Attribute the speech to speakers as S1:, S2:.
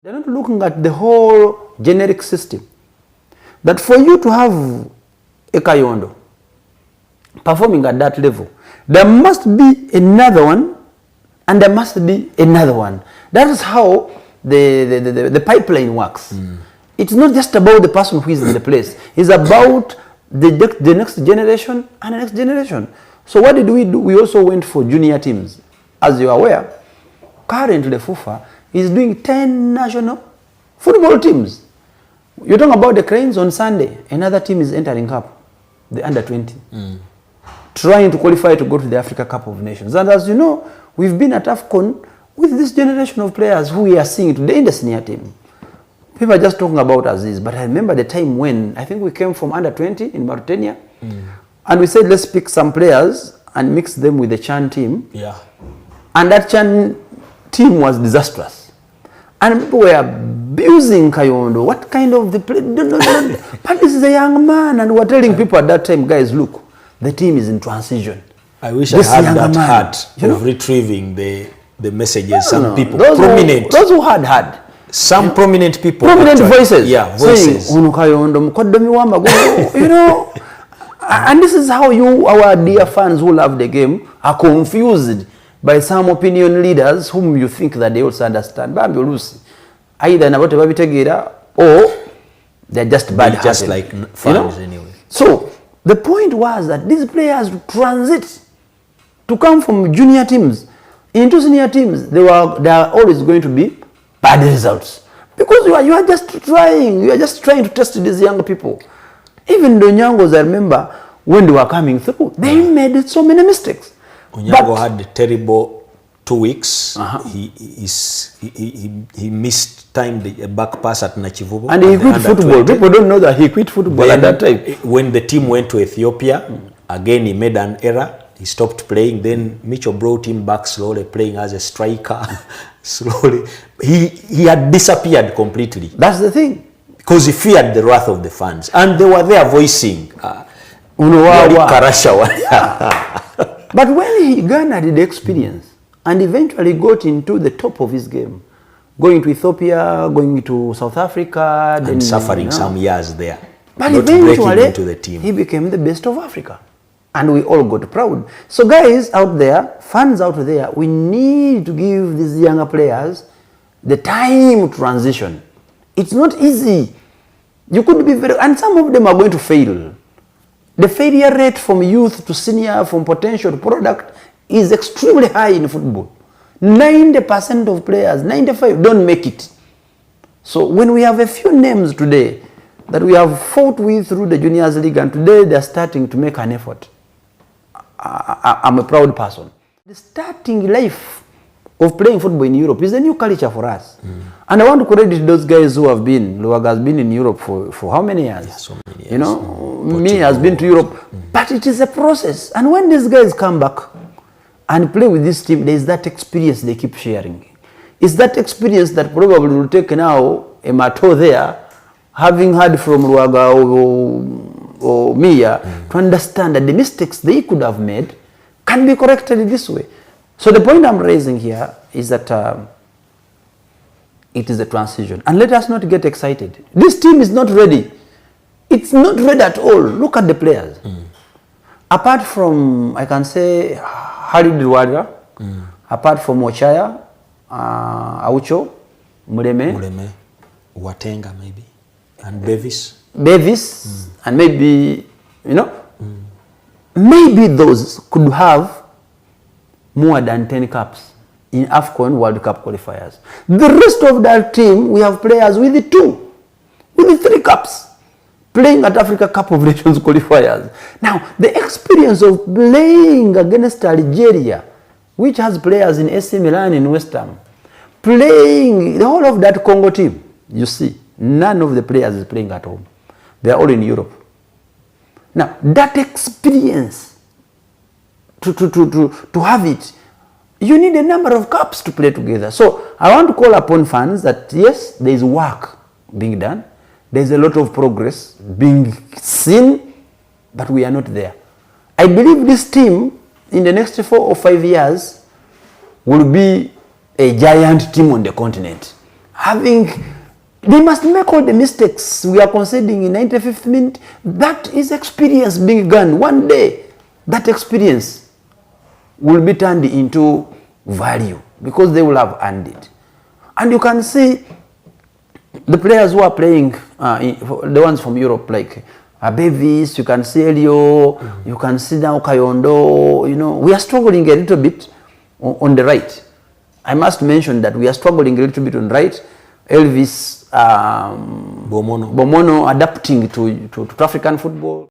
S1: They're not looking at the whole generic system. That for you to have a Kayondo performing at that level, there must be another one, and there must be another one. That is how the pipeline works. It's not just about the person who is in the place. It's about the next generation and the next generation. So what did we do? We also went for junior teams. As you are aware, currently the FUFA is doing 10 national football teams. You're talking about the Cranes on Sunday. Another team is entering Cup, the under-20. Trying to qualify to go to the Africa Cup of Nations. And as you know, we've been at AFCON with this generation of players who we are seeing today in the senior team. People are just talking about Aziz, but I remember the time when I think we came from under-20 in Mauritania, and we said, let's pick some players and mix them with the Chan team. Yeah. And that Chan team was disastrous. And people were abusing Kayondo. What kind of the play? But this is a young man, and we're telling people at that time, guys, look, the team is in transition.
S2: I wish I had that heart of retrieving the messages. Some people,
S1: those who had
S2: some prominent people,
S1: prominent voices,
S2: voices.
S1: Saying, you know, and this is how you, our dear fans who love the game, are confused by some opinion leaders whom you think that they also understand. Either about Tutegeere or they're just bad,
S2: just like fans, anyway.
S1: So the point was that these players transit to come from junior teams into senior teams. They are always going to be bad results because you are just trying. You are just trying to test these young people. Even the Onyangos, I remember when they were coming through, they made so many mistakes.
S2: Onyango had a terrible 2 weeks. He missed time the back pass at Nachivubo.
S1: And he quit football. People don't know that he quit football at that time.
S2: When the team went to Ethiopia, again he made an error. He stopped playing. Then Mitchell brought him back slowly, playing as a striker. Slowly. He had disappeared completely.
S1: That's the thing.
S2: Because he feared the wrath of the fans. And they were there voicing.
S1: But when he garnered the experience and eventually got into the top of his game, going to Ethiopia, going to South Africa,
S2: and then suffering some years there,
S1: but eventually into the team, he became the best of Africa. And we all got proud. So guys out there, fans out there, we need to give these younger players the time to transition. It's not easy. You could be and some of them are going to fail. The failure rate from youth to senior, from potential to product, is extremely high in football. 90% of players, 95%, don't make it. So when we have a few names today that we have fought with through the Juniors League, and today they're starting to make an effort, I'm a proud person. The starting life of playing football in Europe is a new culture for us. And I want to credit those guys who have been. Luaga has been in Europe for how many years? Yeah, so many years. You know, me has been to Europe. But it is a process. And when these guys come back and play with this team, there is that experience they keep sharing. It's that experience that probably will take now a Mato there, having heard from Luaga or Mia, to understand that the mistakes they could have made can be corrected this way. So the point I'm raising here is that it is a transition. And let us not get excited. This team is not ready. It's not ready at all. Look at the players. Apart from, I can say, Halid Rwadra, apart from Ochaya, Aucho, Mureme,
S2: Watenga maybe, and Bevis,
S1: and maybe, you know, maybe those could have more than 10 caps in AFCON World Cup qualifiers. The rest of that team, we have players with the 2, with the 3 caps, playing at Africa Cup of Nations qualifiers. Now, the experience of playing against Algeria, which has players in AC Milan and West Ham, playing the whole of that Congo team, you see, none of the players is playing at home. They are all in Europe. Now, that experience, to have it, you need a number of cups to play together. So I want to call upon fans that yes, there is work being done. There is a lot of progress being seen, but we are not there. I believe this team in the next 4 or 5 years will be a giant team on the continent. they must make all the mistakes we are conceding in 95th minute. That is experience being gone. One day, that experience will be turned into value because they will have earned it. And you can see the players who are playing, the ones from Europe, like Bevis, you can see Elio, you can see now Kayondo, we are struggling a little bit on the right. I must mention that we are struggling a little bit on the right. Elvis Bomono adapting to African football.